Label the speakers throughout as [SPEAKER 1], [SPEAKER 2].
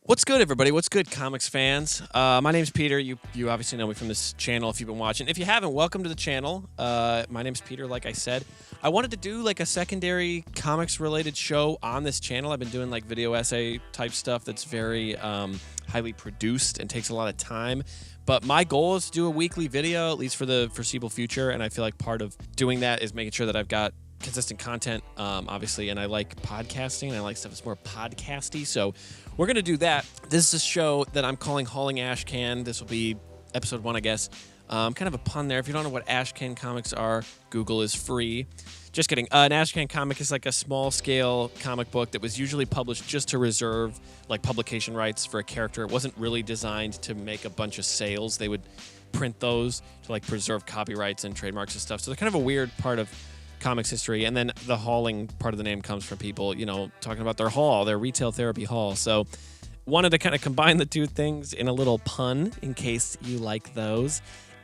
[SPEAKER 1] What's good, everybody? What's good, comics fans? My name's Peter. You obviously know me from this channel if you've been watching. If you haven't, welcome to the channel. My name's Peter, like I said. I wanted to do like a secondary comics-related show on this channel. I've been doing like video essay type stuff that's very highly produced and takes a lot of time. But my goal is to do a weekly video, at least for the foreseeable future. And I feel like part of doing that is making sure that I've got consistent content, obviously, and I like podcasting, and I like stuff that's more podcasty, so we're going to do that. This is a show that I'm calling Hauling Ashcan. This will be episode 1, I guess. Kind of a pun there. If you don't know what Ashcan comics are, Google is free. Just kidding. An Ashcan comic is like a small-scale comic book that was usually published just to reserve like publication rights for a character. It wasn't really designed to make a bunch of sales. They would print those to like preserve copyrights and trademarks and stuff, so they're kind of a weird part of comics history. And then the hauling part of the name comes from people, you know, talking about their haul, their retail therapy haul. So wanted to kind of combine the two things in a little pun in case you like those,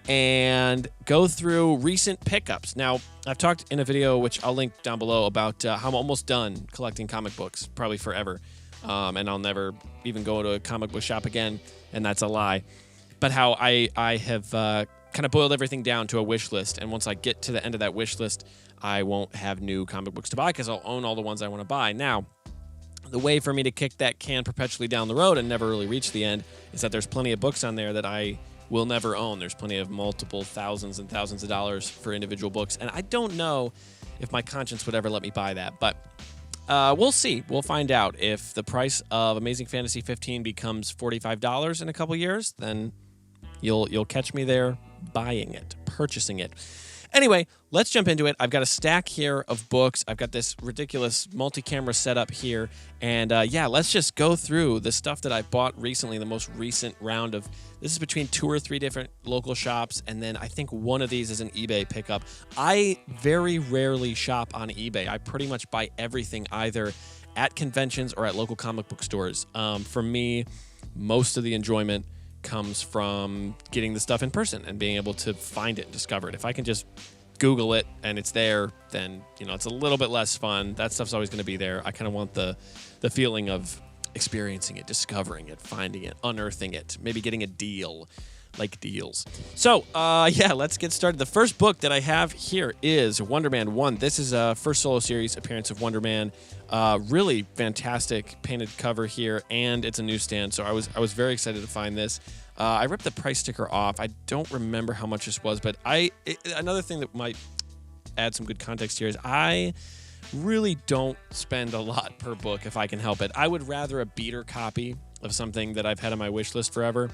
[SPEAKER 1] and go through recent pickups. Now, I've talked in a video, which I'll link down below, about how I'm almost done collecting comic books, probably forever. And I'll never even go to a comic book shop again, and that's a lie. But how I have kind of boiled everything down to a wish list, and once I get to the end of that wish list, I won't have new comic books to buy because I'll own all the ones I want to buy. Now, the way for me to kick that can perpetually down the road and never really reach the end is that there's plenty of books on there that I will never own. There's plenty of multiple thousands and thousands of dollars for individual books, and I don't know if my conscience would ever let me buy that, but we'll see. We'll find out. If the price of Amazing Fantasy 15 becomes $45 in a couple years, then you'll catch me there buying it, purchasing it. Anyway, let's jump into it. I've got a stack here of books. I've got this ridiculous multi-camera setup here. And yeah, let's just go through the stuff that I bought recently, the most recent round of, this is between 2 or 3 different local shops, and then I think one of these is an eBay pickup. I very rarely shop on eBay. I pretty much buy everything either at conventions or at local comic book stores. For me, most of the enjoyment comes from getting the stuff in person and being able to find it and discover it. If I can just Google it and it's there, then, you know, it's a little bit less fun. That stuff's always going to be there. I kind of want the feeling of experiencing it, discovering it, finding it, unearthing it, maybe getting a deal, like deals. So, yeah, let's get started. The first book that I have here is Wonder Man 1. This is a first solo series appearance of Wonder Man. Really fantastic painted cover here, and it's a newsstand, so I was very excited to find this. I ripped the price sticker off. I don't remember how much this was, but another thing that might add some good context here is I really don't spend a lot per book if I can help it. I would rather a beater copy of something that I've had on my wish list forever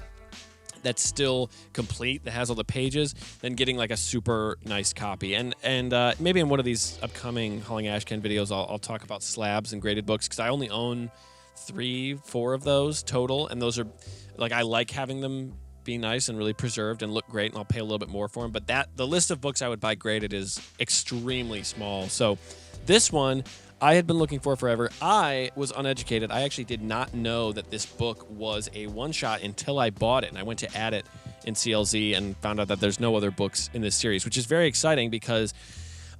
[SPEAKER 1] that's still complete, that has all the pages, than getting like a super nice copy. And maybe in one of these upcoming Hauling Ashcan videos, I'll talk about slabs and graded books, because I only own 3-4 of those total, and those are like, I like having them be nice and really preserved and look great, and I'll pay a little bit more for them. But the list of books I would buy graded is extremely small. So this one I had been looking for forever. I was uneducated. I actually did not know that this book was a one-shot until I bought it, and I went to add it in CLZ and found out that there's no other books in this series, which is very exciting because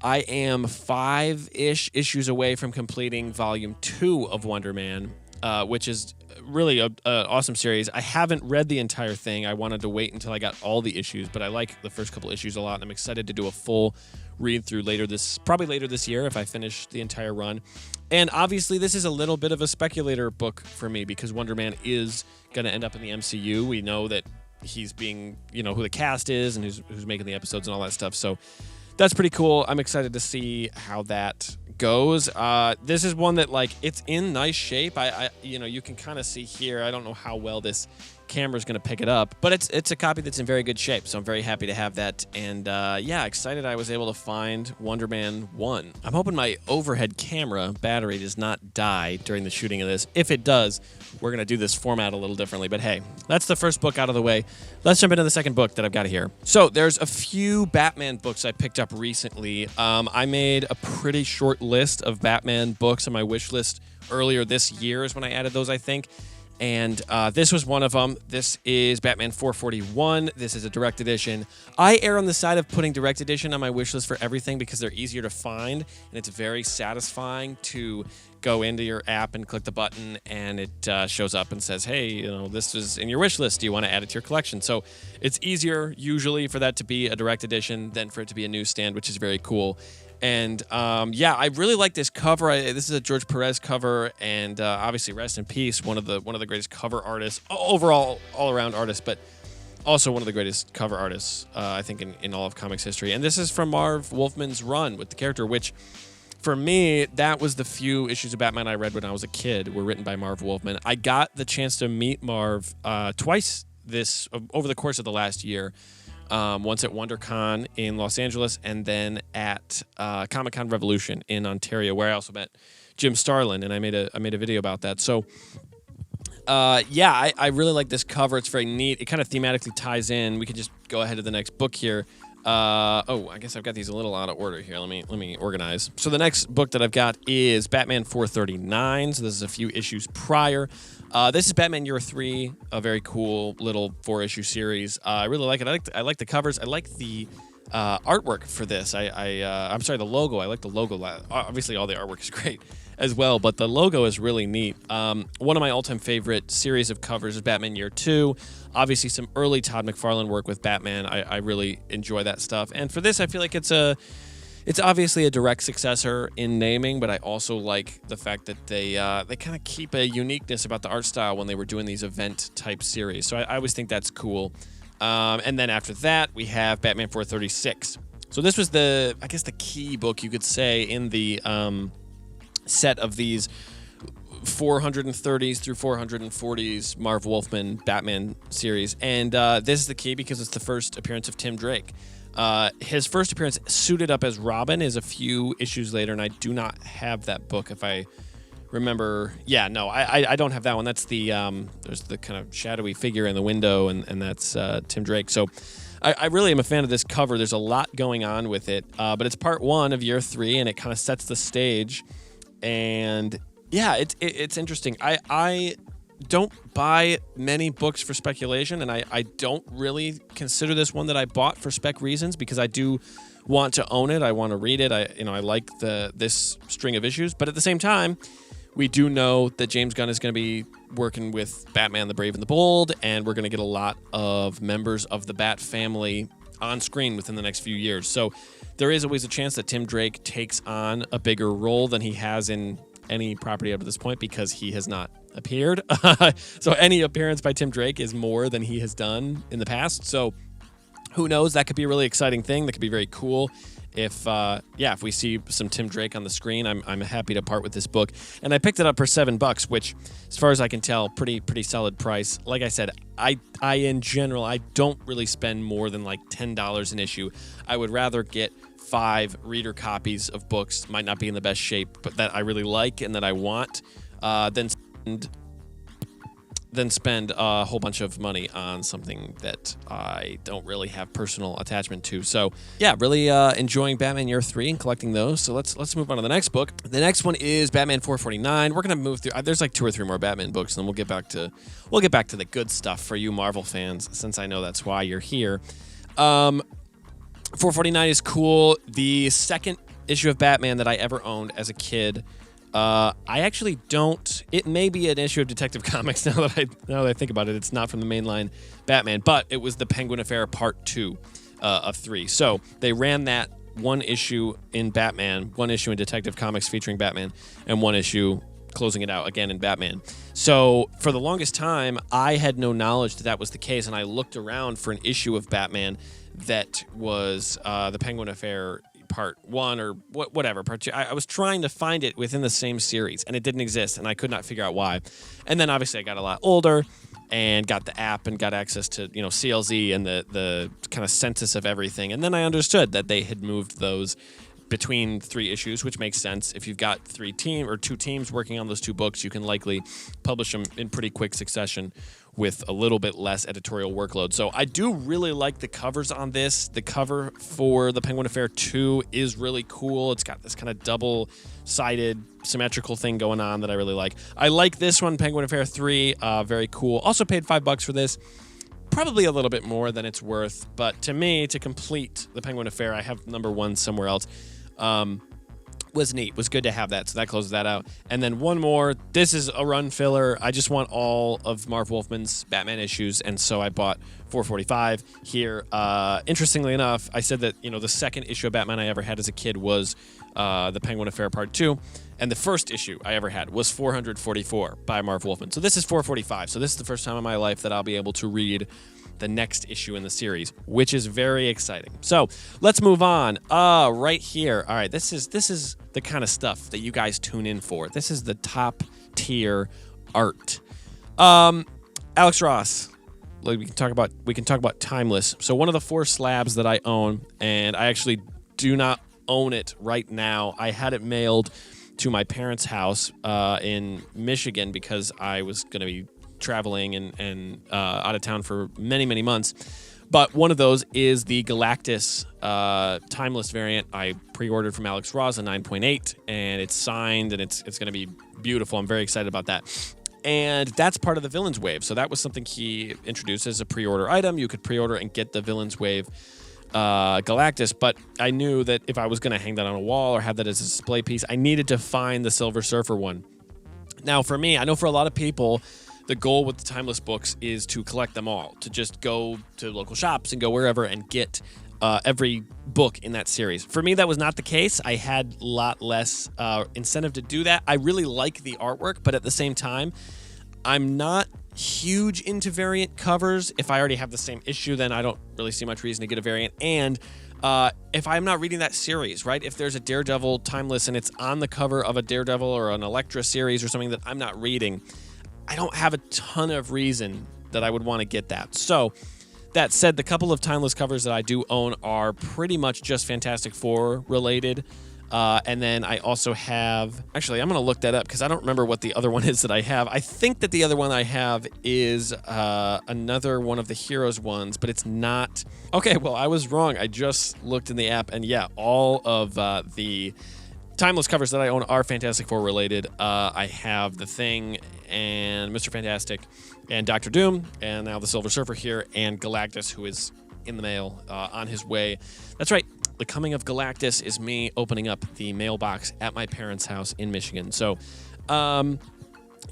[SPEAKER 1] I am 5-ish issues away from completing Volume 2 of Wonder Man, which is really an awesome series. I haven't read the entire thing. I wanted to wait until I got all the issues, but I like the first couple issues a lot, and I'm excited to do a full read through probably later this year if I finish the entire run. And obviously this is a little bit of a speculator book for me because Wonder Man is going to end up in the MCU. We know that he's being, you know, who the cast is and who's making the episodes and all that stuff. So that's pretty cool. I'm excited to see how that goes. This is one that, like, it's in nice shape. You know, you can kind of see here. I don't know how well this camera's going to pick it up, but it's a copy that's in very good shape, so I'm very happy to have that. And yeah, excited I was able to find Wonder Man 1. I'm hoping my overhead camera battery does not die during the shooting of this. If it does, we're going to do this format a little differently, but hey, that's the first book out of the way. Let's jump into the second book that I've got here. So there's a few Batman books I picked up recently. I made a pretty short list of Batman books on my wish list earlier this year is when I added those, I think. And this was one of them. This is Batman 441. This is a direct edition. I err on the side of putting direct edition on my wish list for everything because they're easier to find, and it's very satisfying to go into your app and click the button, and it shows up and says, hey, you know, this is in your wish list. Do you want to add it to your collection? So it's easier usually for that to be a direct edition than for it to be a newsstand, which is very cool. And yeah, I really like this cover. This is a George Perez cover, and obviously, rest in peace, one of the greatest cover artists, overall, all around artists, but also one of the greatest cover artists, I think, in all of comics history. And this is from Marv Wolfman's run with the character, which, for me, that was the few issues of Batman I read when I was a kid, were written by Marv Wolfman. I got the chance to meet Marv twice over the course of the last year. Once at WonderCon in Los Angeles, and then at Comic-Con Revolution in Ontario, where I also met Jim Starlin, and I made a video about that. So, yeah, I really like this cover. It's very neat. It kind of thematically ties in. We can just go ahead to the next book here. I guess I've got these a little out of order here. Let me organize. So the next book that I've got is Batman 439. So this is a few issues prior. This is Batman Year 3, a very cool little 4-issue series. I really like it. I like the covers. I like the artwork for this. I'm sorry, the logo. I like the logo. Obviously, all the artwork is great as well, but the logo is really neat. One of my all-time favorite series of covers is Batman Year 2. Obviously, some early Todd McFarlane work with Batman. I really enjoy that stuff. And for this, I feel like it's obviously a direct successor in naming, but I also like the fact that they kind of keep a uniqueness about the art style when they were doing these event-type series. So I always think that's cool. And then after that, we have Batman 436. So this was the key book, you could say, in the set of these 430s through 440s Marv Wolfman Batman series. And this is the key because it's the first appearance of Tim Drake. His first appearance suited up as Robin is a few issues later, and I do not have that book if I remember. Yeah, no, I don't have that one. That's the there's the kind of shadowy figure in the window, and that's Tim Drake. So I really am a fan of this cover. There's a lot going on with it, but it's part 1 of Year 3, and it kind of sets the stage. And yeah, it's interesting. I don't buy many books for speculation, and I don't really consider this one that I bought for spec reasons because I do want to own it. I want to read it. I like this string of issues, but at the same time, we do know that James Gunn is going to be working with Batman the Brave and the Bold, and we're going to get a lot of members of the Bat family on screen within the next few years. So there is always a chance that Tim Drake takes on a bigger role than he has in any property up to this point because he has not appeared. So any appearance by Tim Drake is more than he has done in the past. So who knows? That could be a really exciting thing. That could be very cool. If we see some Tim Drake on the screen, I'm happy to part with this book. And I picked it up for $7, which, as far as I can tell, pretty solid price. Like I said, I in general, I don't really spend more than like $10 an issue. I would rather get 5 reader copies of books, might not be in the best shape, but that I really like and that I want, than spend a whole bunch of money on something that I don't really have personal attachment to. So yeah, really enjoying Batman Year 3 and collecting those. So let's move on to the next book. The next one is Batman 449. We're gonna move through. There's like 2 or 3 more Batman books, and then we'll get back to the good stuff for you Marvel fans, since I know that's why you're here. 449 is cool. The second issue of Batman that I ever owned as a kid. I actually don't. It may be an issue of Detective Comics now that I think about it. It's not from the mainline Batman, but it was the Penguin Affair Part 2 of 3. So they ran that 1 issue in Batman, 1 issue in Detective Comics featuring Batman, and 1 issue closing it out again in Batman. So for the longest time, I had no knowledge that was the case, and I looked around for an issue of Batman that was the Penguin Affair Part 1 or whatever, Part 2. I was trying to find it within the same series, and it didn't exist, and I could not figure out why. And then obviously I got a lot older and got the app and got access to CLZ and the kind of census of everything. And then I understood that they had moved those between 3 issues, which makes sense. If you've got 2 teams working on those 2 books, you can likely publish them in pretty quick succession with a little bit less editorial workload. So I do really like the covers on this. The cover for the Penguin Affair 2 is really cool. It's got this kind of double-sided symmetrical thing going on that I really like. I like this one, Penguin Affair 3, very cool. Also paid $5 for this. Probably a little bit more than it's worth, but to me, to complete the Penguin Affair, I have number 1 somewhere else. Was neat. Was good to have that. So that closes that out. And then one more. This is a run filler. I just want all of Marv Wolfman's Batman issues, and so I bought 445 here. Interestingly enough, I said that the second issue of Batman I ever had as a kid was the Penguin Affair Part 2, and the first issue I ever had was 444 by Marv Wolfman. So this is 445. So this is the first time in my life that I'll be able to read the next issue in the series, which is very exciting. So let's move on. Right here. All right, this is the kind of stuff that you guys tune in for. This is the top tier art. Alex Ross. We can talk about Timeless. So one of the 4 slabs that I own, and I actually do not own it right now. I had it mailed to my parents' house in Michigan because I was going to be traveling and out of town for many, many months. But one of those is the Galactus Timeless variant. I pre-ordered from Alex Ross a 9.8, and it's signed, and it's going to be beautiful. I'm very excited about that. And that's part of the Villains Wave. So that was something he introduced as a pre-order item. You could pre-order and get the Villains Wave Galactus, but I knew that if I was going to hang that on a wall or have that as a display piece, I needed to find the Silver Surfer one. Now, for me, I know for a lot of people, the goal with the Timeless books is to collect them all, to just go to local shops and go wherever and get every book in that series. For me, that was not the case. I had a lot less incentive to do that. I really like the artwork, but at the same time, I'm not huge into variant covers. If I already have the same issue, then I don't really see much reason to get a variant. And if I'm not reading that series, right? If there's a Daredevil Timeless and it's on the cover of a Daredevil or an Elektra series or something that I'm not reading, I don't have a ton of reason that I would want to get that. So that said, the couple of Timeless covers that I do own are pretty much just Fantastic Four related. And then I also have, actually, I'm going to look that up because I don't remember what the other one is that I have. I think that the other one I have is another one of the Heroes ones, but it's not. Okay, well, I was wrong. I just looked in the app, and yeah, all of the Timeless covers that I own are Fantastic Four related. I have The Thing and Mr. Fantastic and Doctor Doom, and now the Silver Surfer here, and Galactus, who is in the mail on his way. That's right. The coming of Galactus is me opening up the mailbox at my parents' house in Michigan. So,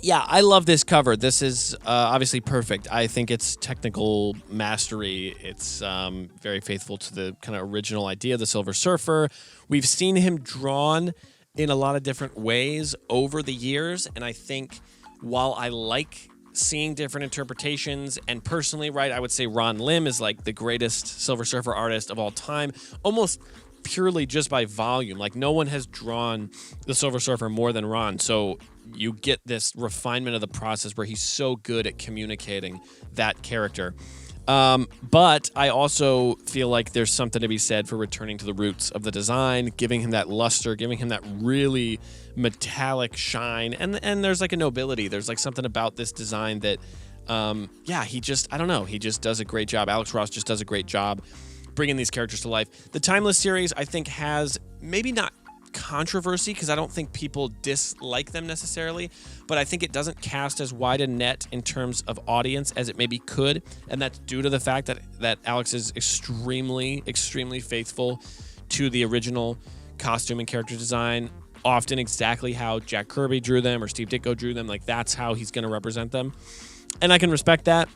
[SPEAKER 1] yeah, I love this cover. This is obviously perfect. I think it's technical mastery. It's very faithful to the kind of original idea of the Silver Surfer. We've seen him drawn in a lot of different ways over the years, and I think while I like seeing different interpretations, and personally, right, I would say Ron Lim is like the greatest Silver Surfer artist of all time, almost purely just by volume. Like, no one has drawn the Silver Surfer more than Ron, so you get this refinement of the process where he's so good at communicating that character. But I also feel like there's something to be said for returning to the roots of the design, giving him that luster, giving him that really metallic shine, and there's like a nobility. There's like something about this design that, he just, I don't know, he just does a great job. Alex Ross just does a great job bringing these characters to life. The Timeless series, I think, has maybe not controversy because I don't think people dislike them necessarily, but I think it doesn't cast as wide a net in terms of audience as it maybe could, and that's due to the fact that Alex is extremely, extremely faithful to the original costume and character design, often exactly how Jack Kirby drew them or Steve Ditko drew them. Like, that's how he's going to represent them, and I can respect that.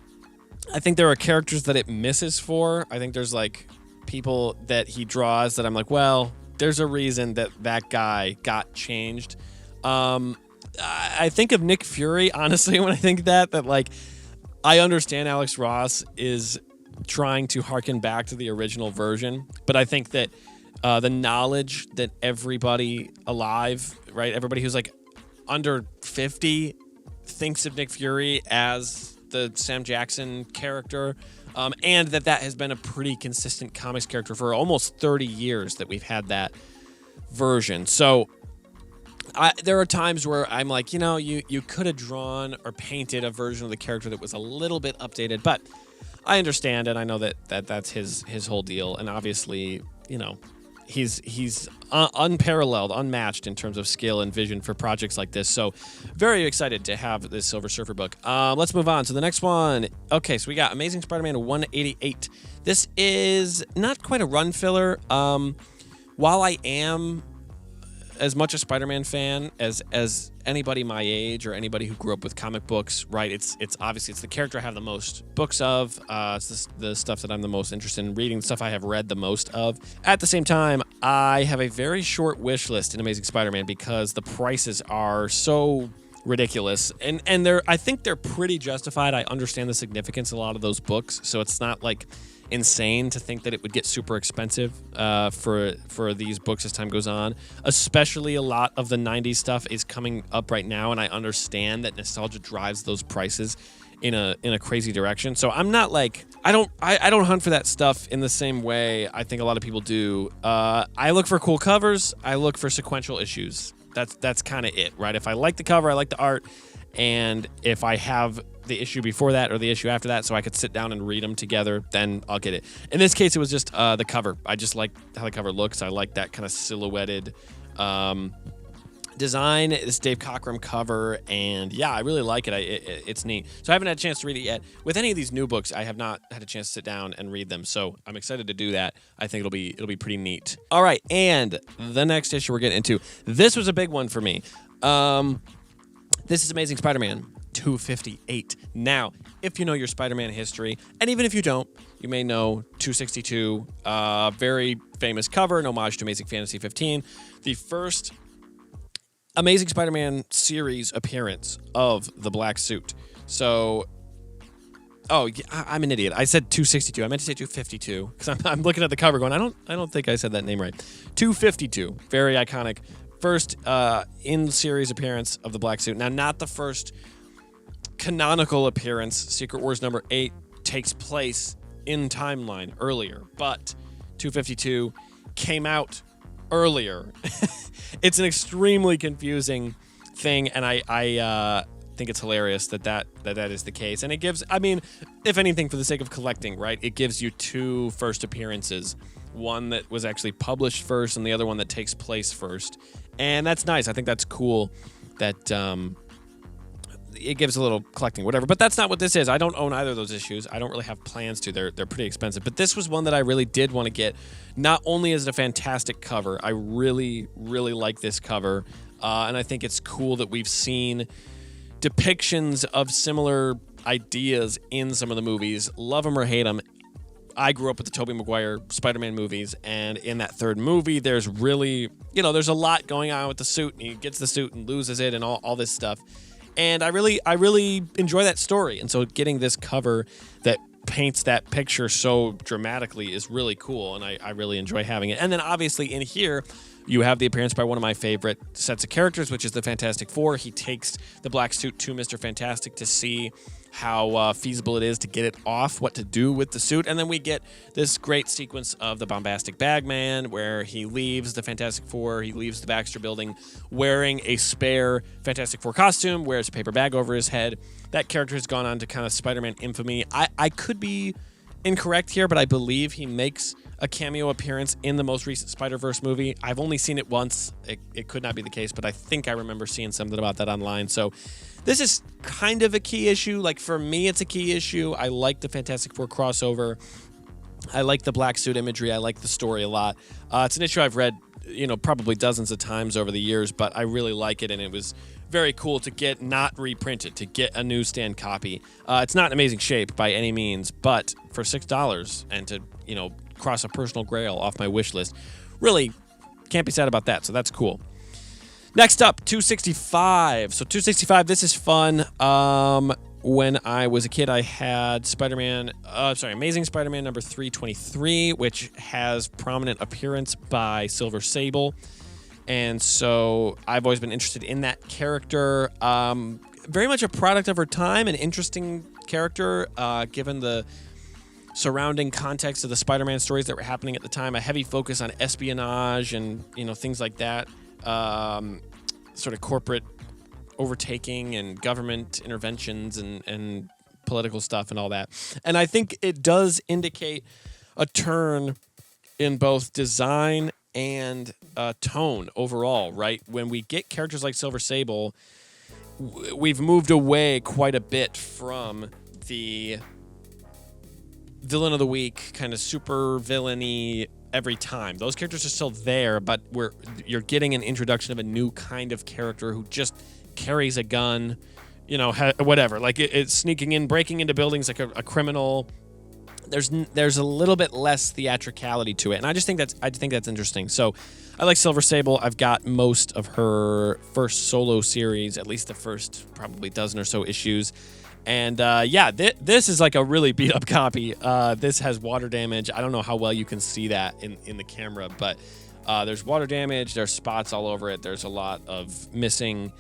[SPEAKER 1] I think there are characters that it misses for. I think there's like people that he draws that I'm like, well, there's a reason that guy got changed. I think of Nick Fury, honestly, when I think that like, I understand Alex Ross is trying to harken back to the original version, but I think that the knowledge that everybody alive, right, everybody who's like under 50 thinks of Nick Fury as the Sam Jackson character, and that has been a pretty consistent comics character for almost 30 years that we've had that. version. So there are times where I'm like, you could have drawn or painted a version of the character that was a little bit updated, but I understand, and I know that's his whole deal, and obviously, he's unparalleled, unmatched in terms of skill and vision for projects like this. So very excited to have this Silver Surfer book. Let's move on to the next one. Okay, so we got Amazing Spider-Man 188. This is not quite a run filler. While I am as much a Spider-Man fan as anybody my age or anybody who grew up with comic books, right? It's obviously the character I have the most books of. It's the stuff that I'm the most interested in reading, the stuff I have read the most of. At the same time, I have a very short wish list in Amazing Spider-Man because the prices are so ridiculous, and I think they're pretty justified. I understand the significance of a lot of those books, so it's not like insane to think that it would get super expensive for these books as time goes on. Especially a lot of the 90s stuff is coming up right now, and I understand that nostalgia drives those prices in a crazy direction. So I'm not like I don't hunt for that stuff in the same way I think a lot of people do. I look for cool covers. I look for sequential issues. That's kind of it, right? If I like the cover, I like the art, and if I have the issue before that or the issue after that so I could sit down and read them together, then I'll get it. In this case, it was just the cover. I just like how the cover looks. I like that kind of silhouetted design. This Dave Cockrum cover, and yeah, I really like it. It's neat. So I haven't had a chance to read it yet. With any of these new books, I have not had a chance to sit down and read them, so I'm excited to do that. I think it'll be pretty neat. All right, and the next issue we're getting into, this was a big one for me. This is Amazing Spider-Man 258. Now, if you know your Spider-Man history, and even if you don't, you may know 262, very famous cover, an homage to Amazing Fantasy 15, the first Amazing Spider-Man series appearance of the black suit. So, I'm an idiot. I said 262. I meant to say 252 because I'm looking at the cover going, I don't think I said that name right. 252, very iconic. First in-series appearance of the black suit. Now, not the first canonical appearance. Secret Wars number 8 takes place in timeline earlier, but 252 came out earlier. It's an extremely confusing thing, and I think it's hilarious that is the case. And it gives, I mean, if anything, for the sake of collecting, right? It gives you two first appearances. One that was actually published first and the other one that takes place first. And that's nice. I think that's cool that it gives a little collecting, whatever. But that's not what this is. I don't own either of those issues. I don't really have plans to. They're pretty expensive. But this was one that I really did want to get. Not only is it a fantastic cover, I really, really like this cover. And I think it's cool that we've seen depictions of similar ideas in some of the movies. Love them or hate them. I grew up with the Tobey Maguire Spider-Man movies, and in that third movie, there's really, there's a lot going on with the suit, and he gets the suit and loses it and all this stuff. And I really enjoy that story. And so getting this cover that paints that picture so dramatically is really cool, and I really enjoy having it. And then obviously in here, you have the appearance by one of my favorite sets of characters, which is the Fantastic Four. He takes the black suit to Mr. Fantastic to see how feasible it is to get it off, what to do with the suit. And then we get this great sequence of the Bombastic Bagman where he leaves the Fantastic Four, he leaves the Baxter building wearing a spare Fantastic Four costume, wears a paper bag over his head. That character has gone on to kind of Spider-Man infamy. I could be incorrect here, but I believe he makes a cameo appearance in the most recent Spider-Verse movie. I've only seen it once. It could not be the case, but I think I remember seeing something about that online. So this is kind of a key issue. Like, for me, it's a key issue. I like the Fantastic Four crossover. I like the black suit imagery. I like the story a lot. It's an issue I've read, probably dozens of times over the years, but I really like it, and it was very cool to get not reprinted, to get a newsstand copy. It's not in amazing shape by any means, but for $6 and to, cross a personal grail off my wish list, really can't be sad about that, so that's cool. Next up, 265. So 265, this is fun. When I was a kid, I had Amazing Spider-Man number 323, which has prominent appearance by Silver Sable. And so I've always been interested in that character. Very much a product of her time, an interesting character, given the surrounding context of the Spider-Man stories that were happening at the time. A heavy focus on espionage and things like that, sort of corporate overtaking and government interventions and political stuff and all that. And I think it does indicate a turn in both design and tone overall, right? When we get characters like Silver Sable, we've moved away quite a bit from the villain of the week, kind of super villainy every time. Those characters are still there, but you're getting an introduction of a new kind of character who just carries a gun, whatever. Like it's sneaking in, breaking into buildings like a criminal. There's a little bit less theatricality to it, and I think that's interesting. So I like Silver Sable. I've got most of her first solo series, at least the first probably dozen or so issues. And this is like a really beat up copy. This has water damage. I don't know how well you can see that in the camera, but there's water damage. There's spots all over it. There's a lot of missing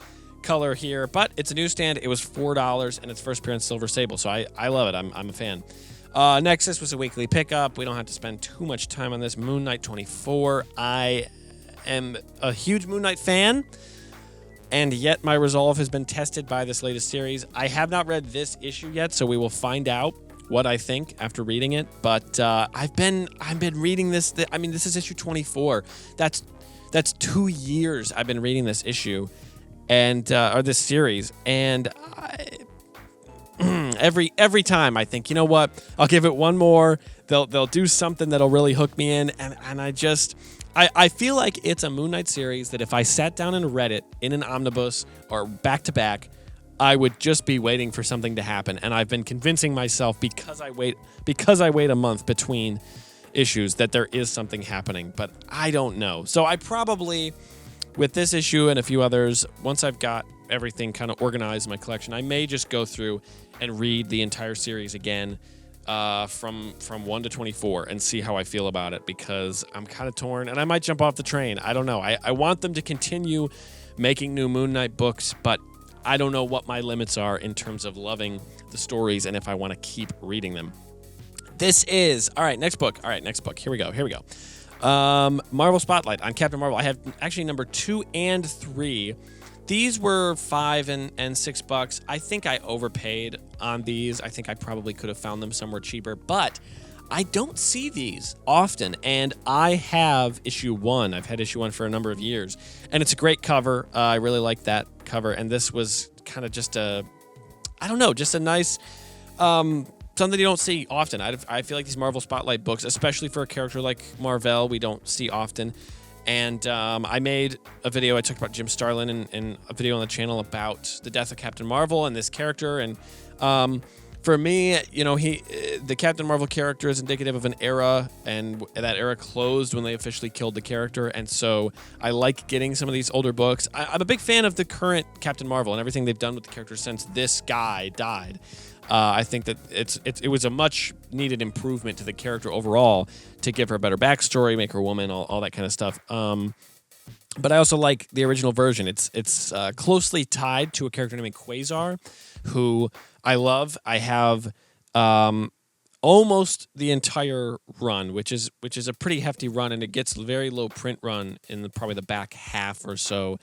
[SPEAKER 1] color here, but it's a newsstand. It was $4 and it's first appearance Silver Sable, so I love it. I'm a fan. Nexus was a weekly pickup. We don't have to spend too much time on this. Moon Knight 24. I am a huge Moon Knight fan, and yet my resolve has been tested by this latest series. I have not read this issue yet, so we will find out what I think after reading it. But I've been reading this. I mean, this is issue 24. That's 2 years I've been reading this issue, and or this series, and every time I think, you know what, I'll give it one more. They'll do something that'll really hook me in, and I feel like it's a Moon Knight series that if I sat down and read it in an omnibus or back to back, I would just be waiting for something to happen. And I've been convincing myself because I wait a month between issues that there is something happening, but I don't know. So I probably, with this issue and a few others, once I've got everything kind of organized in my collection, I may just go through and read the entire series again, from 1 to 24, and see how I feel about it, because I'm kind of torn and I might jump off the train. I don't know. I want them to continue making new Moon Knight books, but I don't know what my limits are in terms of loving the stories and if I want to keep reading them. This is next book. Here we go. Marvel Spotlight on Captain Marvel. I have actually number 2 and 3. These were $5 and $6. I think I overpaid on these. I think I probably could have found them somewhere cheaper, but I don't see these often, and I have issue 1. I've had issue 1 for a number of years, and it's a great cover. I really like that cover, and this was kind of just a nice, something you don't see often. I feel like these Marvel Spotlight books, especially for a character like Mar-Vell, we don't see often. And I made a video. I talked about Jim Starlin in a video on the channel about the death of Captain Marvel and this character. And for me, the Captain Marvel character is indicative of an era, and that era closed when they officially killed the character. And so I like getting some of these older books. I'm a big fan of the current Captain Marvel and everything they've done with the character since this guy died. I think that it was a much needed improvement to the character overall to give her a better backstory, make her a woman, all that kind of stuff. But I also like the original version. It's closely tied to a character named Quasar, who I love. I have almost the entire run, which is a pretty hefty run, and it gets very low print run in probably the back half or so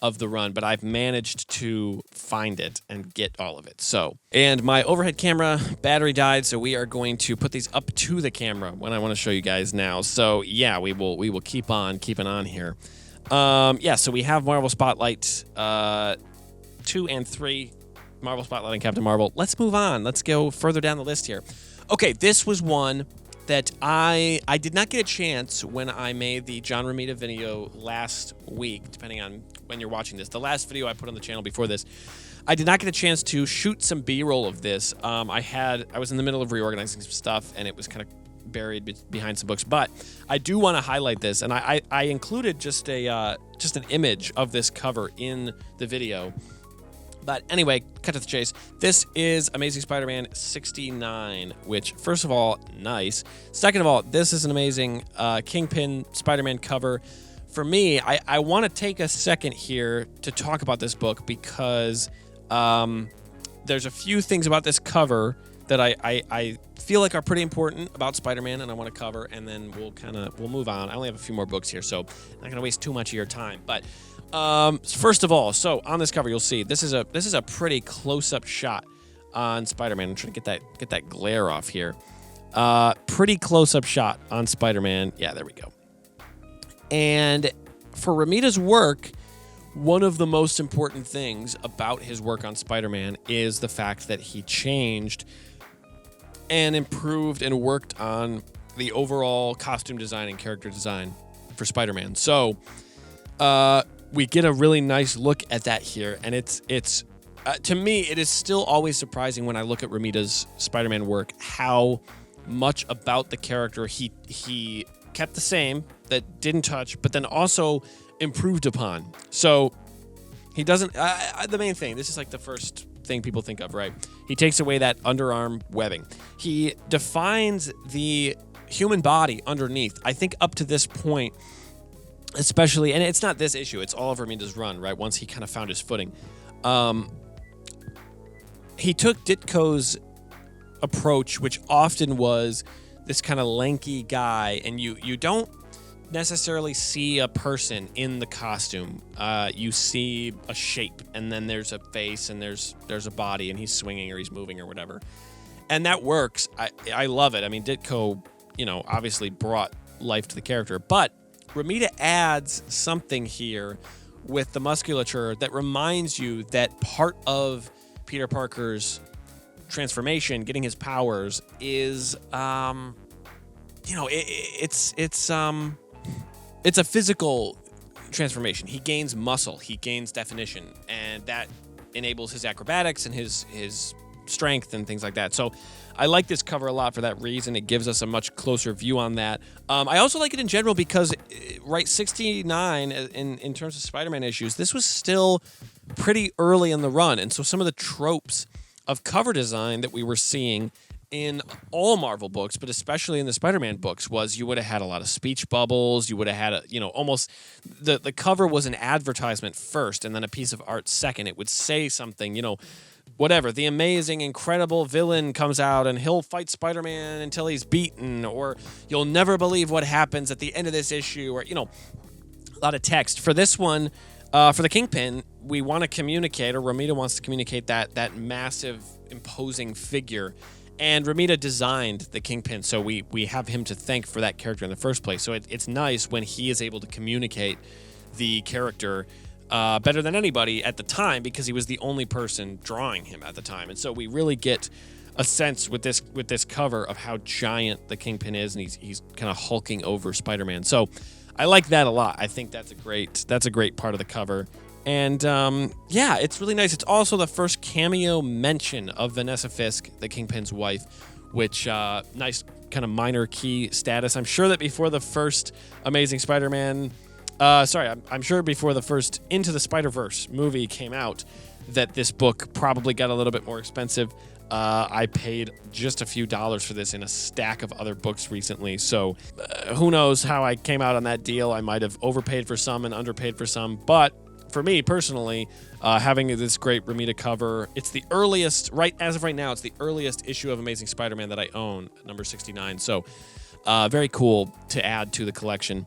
[SPEAKER 1] of the run, but I've managed to find it and get all of it. So, and my overhead camera battery died, so we are going to put these up to the camera when I want to show you guys now. So yeah, we will keep on keeping on here. So we have Marvel Spotlight 2 and 3, Marvel Spotlight and Captain Marvel. Let's move on. Let's go further down the list here. Okay, this was one that I did not get a chance when I made the John Romita video last week, depending on when you're watching this. The last video I put on the channel before this, I did not get a chance to shoot some B-roll of this. I was in the middle of reorganizing some stuff, and it was kind of buried behind some books. But I do want to highlight this, and I included just an image of this cover in the video. But anyway, cut to the chase. This is Amazing Spider-Man 69, which, first of all, nice. Second of all, this is an amazing Kingpin Spider-Man cover. For me, I want to take a second here to talk about this book because the there's a few things about this cover that I feel like are pretty important about Spider-Man, and I want to cover, and then we'll move on. I only have a few more books here, so I'm not gonna waste too much of your time. But first of all, so on this cover, you'll see this is a pretty close-up shot on Spider-Man. I'm trying to get that glare off here. Pretty close-up shot on Spider-Man. Yeah, there we go. And for Romita's work, one of the most important things about his work on Spider-Man is the fact that he changed and improved and worked on the overall costume design and character design for Spider-Man. So we get a really nice look at that here, and it's to me, it is still always surprising when I look at Romita's Spider-Man work how much about the character he kept the same, that didn't touch, but then also improved upon. So he doesn't, the main thing, this is like the first thing people think of, right? He takes away that underarm webbing. He defines the human body underneath. I think up to this point, especially, and it's not this issue, it's all of Romita's run, right? Once he kind of found his footing. He took Ditko's approach, which often was this kind of lanky guy, and you don't necessarily see a person in the costume. You see a shape, and then there's a face, and there's a body, and he's swinging or he's moving or whatever. And that works. I love it. I mean, Ditko, obviously brought life to the character, but Romita adds something here with the musculature that reminds you that part of Peter Parker's transformation, getting his powers, is it's a physical transformation. He gains muscle, he gains definition, and that enables his acrobatics and his strength and things like that. So I like this cover a lot for that reason. It gives us a much closer view on that. I also like it in general because, right, 69 in terms of Spider-Man issues, this was still pretty early in the run, and so some of the tropes of cover design that we were seeing in all Marvel books, but especially in the Spider-Man books, was you would have had a lot of speech bubbles. You would have had almost the cover was an advertisement first, and then a piece of art second. It would say something, whatever. The amazing, incredible villain comes out, and he'll fight Spider-Man until he's beaten, or you'll never believe what happens at the end of this issue, or a lot of text. For this one, for the Kingpin, we want to communicate, or Romita wants to communicate that massive, imposing figure. And Romita designed the Kingpin, so we have him to thank for that character in the first place. So it's nice when he is able to communicate the character better than anybody at the time, because he was the only person drawing him at the time. And so we really get a sense with this cover of how giant the Kingpin is, and he's kind of hulking over Spider-Man. So I like that a lot. I think that's a great part of the cover. And it's really nice. It's also the first cameo mention of Vanessa Fisk, the Kingpin's wife, which nice kind of minor key status. I'm sure that before the first Amazing Spider-Man, I'm sure before the first Into the Spider-Verse movie came out, that this book probably got a little bit more expensive. I paid just a few dollars for this in a stack of other books recently, so who knows how I came out on that deal. I might have overpaid for some and underpaid for some, but for me personally, having this great Romita cover, it's the earliest, as of right now, it's the earliest issue of Amazing Spider-Man that I own, number 69. So very cool to add to the collection.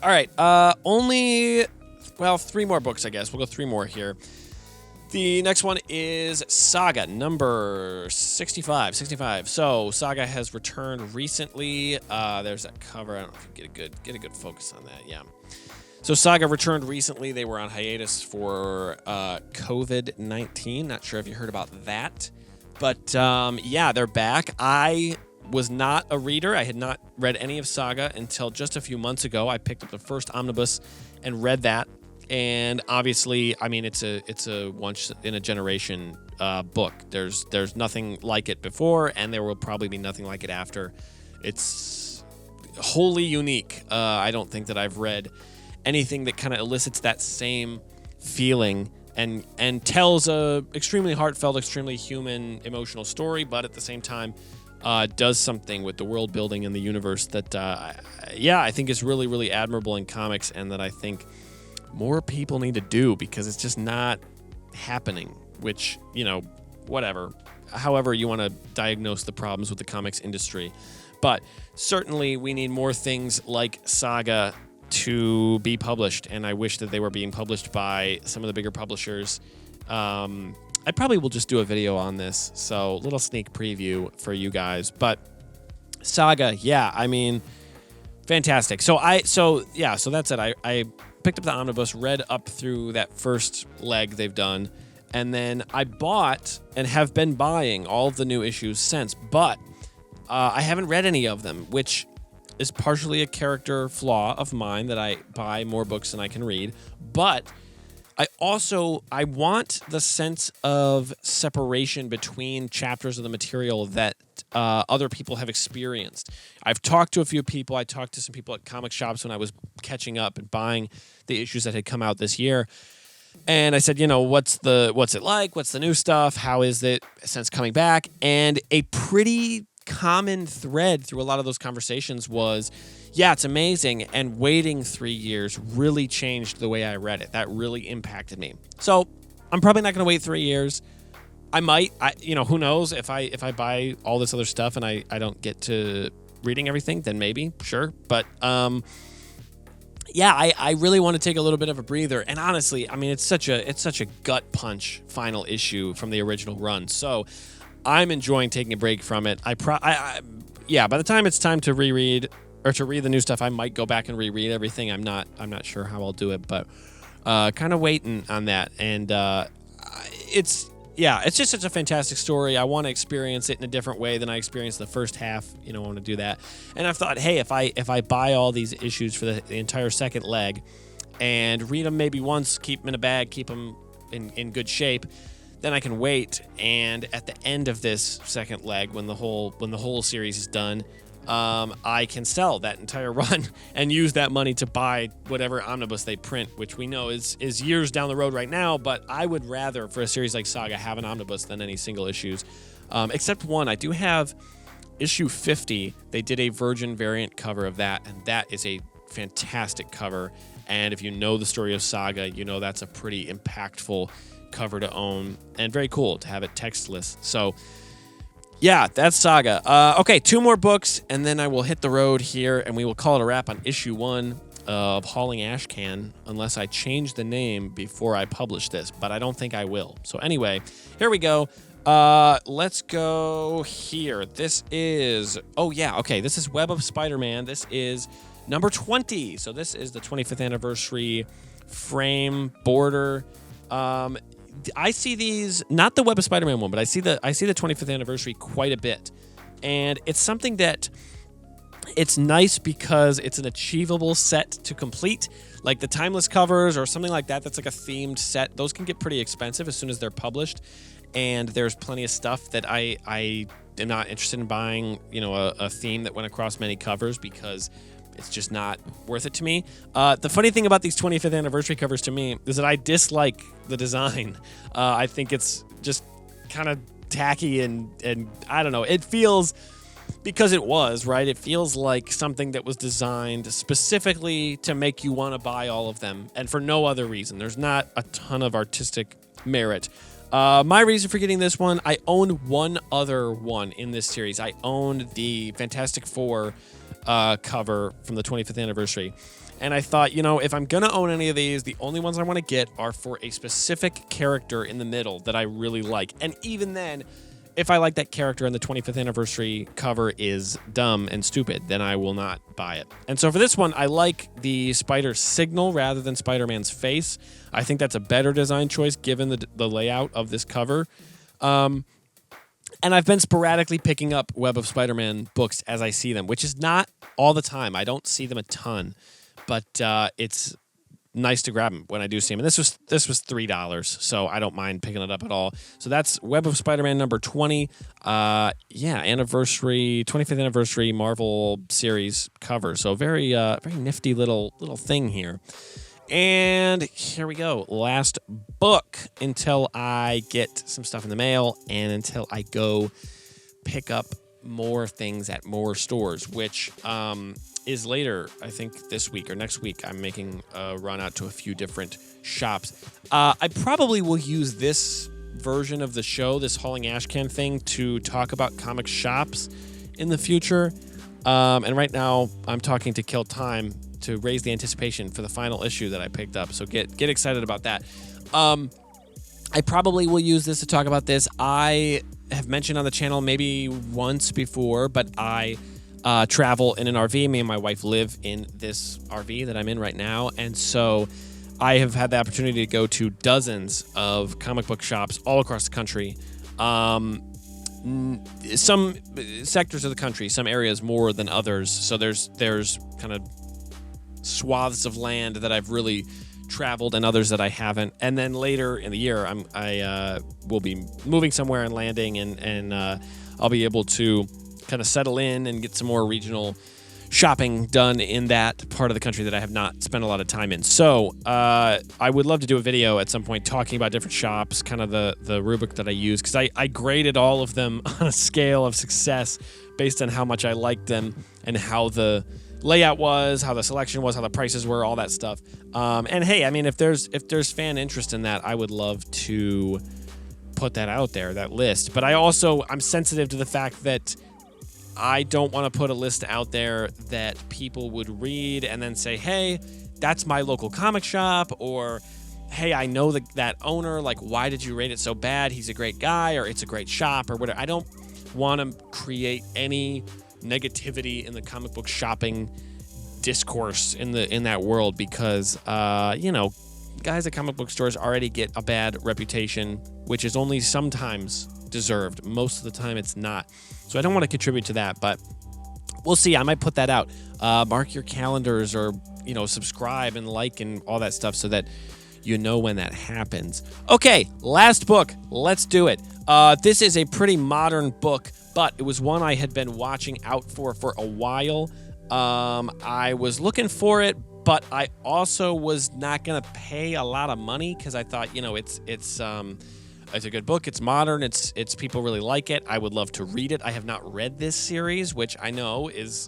[SPEAKER 1] All right, three more books, I guess. We'll go three more here. The next one is Saga, number 65. So Saga has returned recently. There's that cover. I don't know if you get a good focus on that. Yeah. So Saga returned recently. They were on hiatus for COVID-19. Not sure if you heard about that. But they're back. I was not a reader. I had not read any of Saga until just a few months ago. I picked up the first omnibus and read that. And obviously, I mean, it's a once in a generation book. There's nothing like it before, and there will probably be nothing like it after. It's wholly unique. I don't think that I've read anything that kind of elicits that same feeling and tells a extremely heartfelt, extremely human, emotional story, but at the same time does something with the world building and the universe that I think is really, really admirable in comics, and that I think more people need to do, because it's just not happening which, whatever. However you want to diagnose the problems with the comics industry. But certainly we need more things like Saga to be published, and I wish that they were being published by some of the bigger publishers. I probably will just do a video on this, so little sneak preview for you guys. But Saga, yeah, I mean, fantastic. So that's it. I picked up the omnibus, read up through that first leg they've done, and then I bought and have been buying all of the new issues since. But I haven't read any of them, which is partially a character flaw of mine, that I buy more books than I can read. But I want the sense of separation between chapters of the material that other people have experienced. I've talked to a few people. I talked to some people at comic shops when I was catching up and buying the issues that had come out this year. And I said, what's it like? What's the new stuff? How is it since coming back? And a pretty common thread through a lot of those conversations was, yeah, it's amazing, and waiting 3 years really changed the way I read it. That really impacted me. So I'm probably not going to wait 3 years. I might, who knows, if I buy all this other stuff and I don't get to reading everything, then maybe, sure. But yeah, I really want to take a little bit of a breather. And honestly, I mean, it's such a gut punch final issue from the original run. So I'm enjoying taking a break from it. By the time it's time to reread or to read the new stuff, I might go back and reread everything. I'm not sure how I'll do it, but kind of waiting on that. And it's just such a fantastic story. I want to experience it in a different way than I experienced the first half. I want to do that. And I've thought, hey, if I buy all these issues for the entire second leg and read them maybe once, keep them in a bag, keep them in good shape, then I can wait, and at the end of this second leg, when the whole series is done, I can sell that entire run and use that money to buy whatever omnibus they print, which we know is years down the road right now. But I would rather, for a series like Saga, have an omnibus than any single issues, except one. I do have issue 50. They did a Virgin variant cover of that, and that is a fantastic cover. And if you know the story of Saga, that's a pretty impactful cover to own, and very cool to have it textless. So yeah, that's Saga. Okay, 2 more books, and then I will hit the road here, and we will call it a wrap on issue 1 of Hauling Ashcan, unless I change the name before I publish this, but I don't think I will. So anyway, here we go. Let's go here. This is this is Web of Spider-Man. This is number 20. So this is the 25th anniversary frame border. I see these, not the Web of Spider-Man one, but I see the 25th anniversary quite a bit. And it's something that it's nice because it's an achievable set to complete. Like the Timeless covers or something like that, that's like a themed set. Those can get pretty expensive as soon as they're published. And there's plenty of stuff that I am not interested in buying, a theme that went across many covers, because it's just not worth it to me. The funny thing about these 25th anniversary covers to me is that I dislike the design. I think it's just kind of tacky and I don't know. It feels, because it was, right? It feels like something that was designed specifically to make you want to buy all of them, and for no other reason. There's not a ton of artistic merit. My reason for getting this one, I own one other one in this series. I owned the Fantastic Four cover from the 25th anniversary. And I thought, if I'm going to own any of these, the only ones I want to get are for a specific character in the middle that I really like. And even then, if I like that character and the 25th anniversary cover is dumb and stupid, then I will not buy it. And so for this one, I like the spider signal rather than Spider-Man's face. I think that's a better design choice given the layout of this cover. And I've been sporadically picking up Web of Spider-Man books as I see them, which is not all the time. I don't see them a ton, but it's nice to grab them when I do see them. And this was $3, so I don't mind picking it up at all. So that's Web of Spider-Man number 20. Anniversary, 25th anniversary Marvel series cover. So very nifty little thing here. And here we go. Last book until I get some stuff in the mail and until I go pick up more things at more stores, which is later, I think this week or next week. I'm making a run out to a few different shops. I probably will use this version of the show, this Hauling Ashcan thing, to talk about comic shops in the future. And right now, I'm talking to kill time to raise the anticipation for the final issue that I picked up. So get excited about that. I probably will use this to talk about this. I have mentioned on the channel maybe once before, but I travel in an RV. Me and my wife live in this RV that I'm in right now. And so I have had the opportunity to go to dozens of comic book shops all across the country. Some sectors of the country, some areas more than others. So there's kind of swaths of land that I've really traveled and others that I haven't. And then later in the year, I will be moving somewhere and landing, and I'll be able to kind of settle in and get some more regional shopping done in that part of the country that I have not spent a lot of time in. So I would love to do a video at some point talking about different shops, kind of the rubric that I use, because I graded all of them on a scale of success based on how much I liked them and how the layout was, how the selection was, how the prices were, all that stuff. And hey, I mean, if there's fan interest in that, I would love to put that out there, that list. But I'm sensitive to the fact that I don't want to put a list out there that people would read and then say, hey, that's my local comic shop, or hey, I know that owner, like, why did you rate it so bad? He's a great guy, or it's a great shop, or whatever. I don't want to create any negativity in the comic book shopping discourse in that world, because guys at comic book stores already get a bad reputation, which is only sometimes deserved. Most of the time it's not. So I don't want to contribute to that, but we'll see. I might put that out. Mark your calendars, or subscribe and like and all that stuff so that you know when that happens. Okay, last book. Let's do it. This is a pretty modern book, but it was one I had been watching out for a while. I was looking for it, but I also was not going to pay a lot of money because I thought, it's a good book. It's modern. It's people really like it. I would love to read it. I have not read this series, which I know is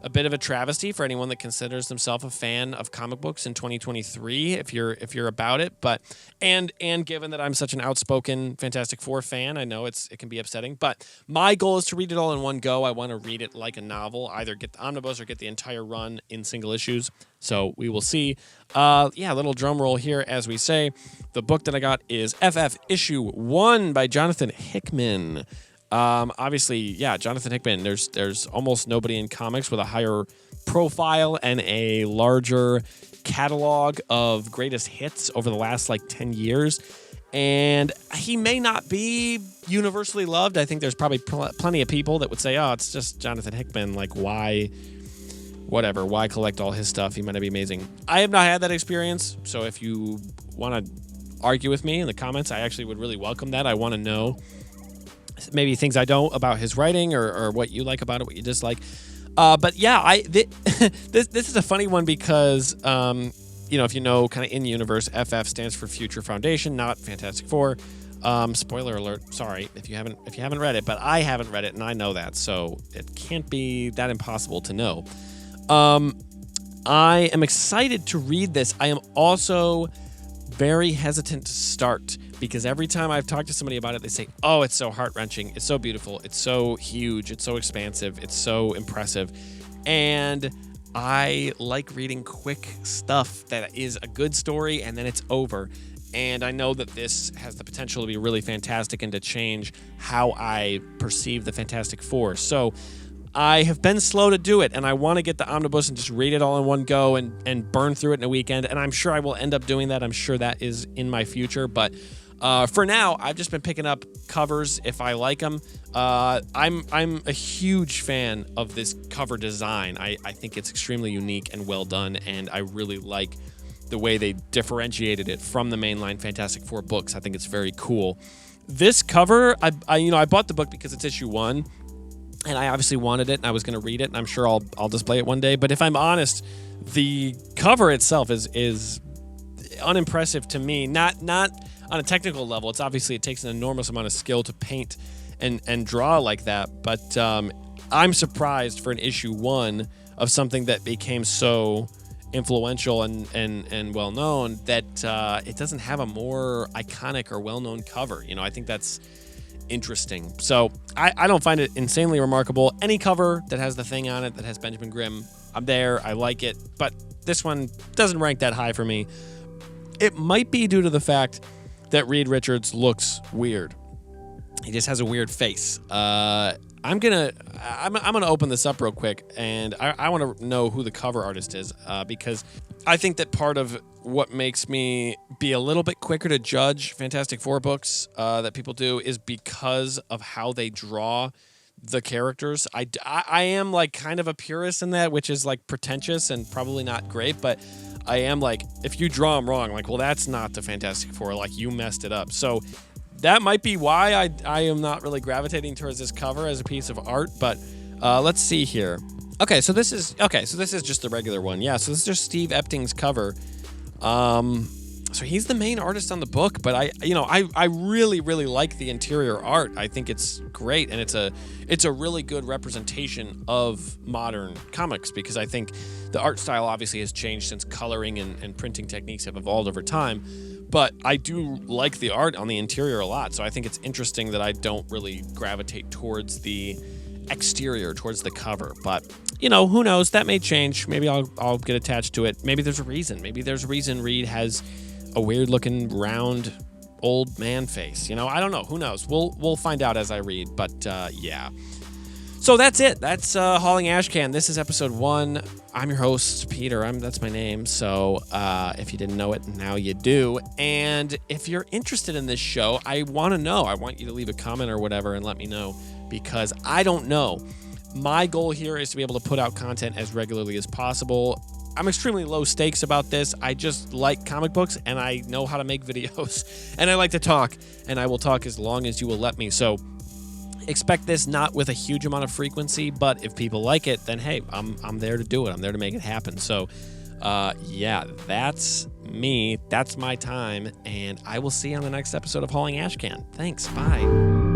[SPEAKER 1] a bit of a travesty for anyone that considers themselves a fan of comic books in 2023, if you're about it. But and given that I'm such an outspoken Fantastic Four fan, I know it can be upsetting. But my goal is to read it all in one go. I want to read it like a novel, either get the omnibus or get the entire run in single issues. So we will see. A little drum roll here as we say. The book that I got is FF Issue 1 by Jonathan Hickman. Obviously, Jonathan Hickman, there's almost nobody in comics with a higher profile and a larger catalog of greatest hits over the last 10 years. And he may not be universally loved. I think there's probably plenty of people that would say, oh, it's just Jonathan Hickman. Why collect all his stuff? He might not be amazing. I have not had that experience. So if you want to argue with me in the comments, I actually would really welcome that. I want to know maybe things I don't about his writing, or what you like about it, what you dislike. But this is a funny one because, if you know, kind of in universe, FF stands for Future Foundation, not Fantastic Four. Spoiler alert. Sorry if you haven't read it, but I haven't read it and I know that, so it can't be that impossible to know. I am excited to read this. I am also very hesitant to start, because every time I've talked to somebody about it, they say, oh, it's so heart-wrenching, it's so beautiful, it's so huge, it's so expansive, it's so impressive. And I like reading quick stuff that is a good story and then it's over. And I know that this has the potential to be really fantastic and to change how I perceive the Fantastic Four. So I have been slow to do it, and I want to get the omnibus and just read it all in one go and burn through it in a weekend. And I'm sure I will end up doing that. I'm sure that is in my future. But for now, I've just been picking up covers if I like them. I'm a huge fan of this cover design. I think it's extremely unique and well done, and I really like the way they differentiated it from the mainline Fantastic Four books. I think it's very cool. This cover, I bought the book because it's issue 1. And I obviously wanted it, and I was going to read it, and I'm sure I'll display it one day. But if I'm honest, the cover itself is unimpressive to me. Not on a technical level. It takes an enormous amount of skill to paint and draw like that. But I'm surprised for an issue 1 of something that became so influential and well known, that it doesn't have a more iconic or well known cover. You know, I think that's interesting. So I don't find it insanely remarkable. Any cover that has the Thing on it, that has Benjamin Grimm, I'm there. I like it, but this one doesn't rank that high for me. It might be due to the fact that Reed Richards looks weird. He just has a weird face. I'm gonna open this up real quick, and I want to know who the cover artist is, because I think that part of what makes me be a little bit quicker to judge Fantastic Four books that people do is because of how they draw the characters. I am like kind of a purist in that, which is like pretentious and probably not great, but I am like, if you draw them wrong, like, well, that's not the Fantastic Four, like, you messed it up. So that might be why I am not really gravitating towards this cover as a piece of art, but let's see here. Okay, so this is just the regular one. Yeah, so this is just Steve Epting's cover. So he's the main artist on the book, but I really, really like the interior art. I think it's great, and it's a really good representation of modern comics, because I think the art style obviously has changed since coloring and printing techniques have evolved over time. But I do like the art on the interior a lot, so I think it's interesting that I don't really gravitate towards the exterior, towards the cover. But, you know, who knows? That may change. Maybe I'll get attached to it. Maybe there's a reason. Maybe there's a reason Reed has a weird-looking, round, old man face. You know, I don't know. Who knows? We'll find out as I read. But, yeah. So that's it. That's Hauling Ashcan. This is episode 1. I'm your host, Peter. That's my name. So if you didn't know it, now you do. And if you're interested in this show, I want to know. I want you to leave a comment or whatever and let me know, because I don't know. My goal here is to be able to put out content as regularly as possible. I'm extremely low stakes about this. I just like comic books, and I know how to make videos, and I like to talk, and I will talk as long as you will let me. So expect this not with a huge amount of frequency, but if people like it, then hey, I'm there to do it. I'm there to make it happen. So yeah, that's me. That's my time, and I will see you on the next episode of Hauling Ashcan. Thanks. Bye.